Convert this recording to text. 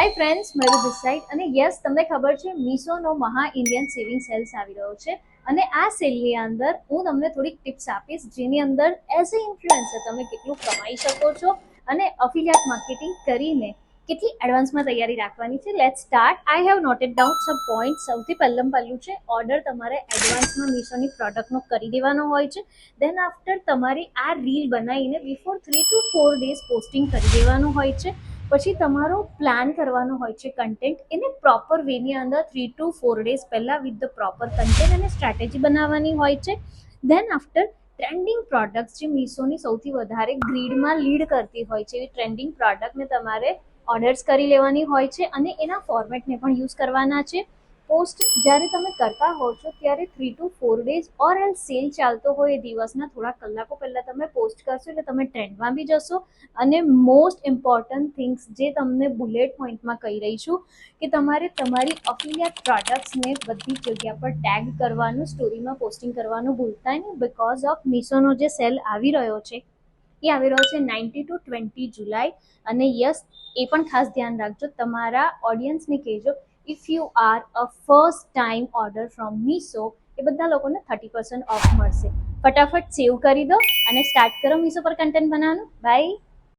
Hi friends, મેરું this side અને yes તમને ખબર છે મીશોનો મહા ઇન્ડિયન સેવિંગ સેલ્સ આવી રહ્યો છે અને આ સેલની અંદર હું તમને થોડીક ટિપ્સ આપીશ જેની અંદર એઝ એ ઇન્ફ્લુએન્સર તમે કેટલું કમાઈ શકો છો અને અફિલિયેટ માર્કેટિંગ કરીને કેટલી એડવાન્સમાં તૈયારી રાખવાની છે. Let's start. I have noted down sum point. સૌથી પહેલું છે ઓર્ડર તમારે એડવાન્સમાં મીશોની પ્રોડક્ટનો કરી દેવાનો હોય છે. દેન આફ્ટર તમારી આ રીલ બનાવીને બિફોર 3 to 4 ડેઝ પોસ્ટિંગ કરી દેવાનું હોય છે. પછી તમારો પ્લાન કરવાનો હોય છે કન્ટેન્ટ એને પ્રોપર વેની અંદર 3 to 4 ડેઝ પહેલાં વિથ ધ પ્રોપર કન્ટેન્ટ અને સ્ટ્રેટેજી બનાવવાની હોય છે. દેન આફ્ટર ટ્રેન્ડિંગ પ્રોડક્ટ્સ જે મીશોની સૌથી વધારે ગ્રીડમાં લીડ કરતી હોય છે એવી ટ્રેન્ડિંગ પ્રોડક્ટને તમારે ઓર્ડર્સ કરી લેવાની હોય છે અને એના ફોર્મેટને પણ યુઝ કરવાના છે. પોસ્ટ જ્યારે તમે કરતા હો છો ત્યારે 3 to 4 days or L cell ચાલતો હોય એ દિવસના થોડા કલાકો પહેલાં તમે પોસ્ટ કરશો એટલે તમે ટ્રેન્ડમાં બી જશો. અને મોસ્ટ ઇમ્પોર્ટન્ટ થિંગ્સ જે તમને બુલેટ પોઈન્ટમાં કહી રહી છું કે તમારે તમારી અફિલિયેટ પ્રોડક્ટ્સને બધી જગ્યા પર ટેગ કરવાનું, સ્ટોરીમાં પોસ્ટિંગ કરવાનું ભૂલતા નહીં. બિકોઝ ઓફ મીશોનો જે સેલ આવી રહ્યો છે એ આવી રહ્યો છે 19 to 20 જુલાઈ. અને યસ, એ પણ ખાસ ધ્યાન રાખજો, તમારા ઓડિયન્સને કહેજો if you are a first time order from Meesho એ બધા લોકોને 30% ઓફ મળશે. ફટાફટ સેવ કરી દો અને સ્ટાર્ટ કરો મીશો પર કન્ટેન્ટ બનાવવાનું. બાય.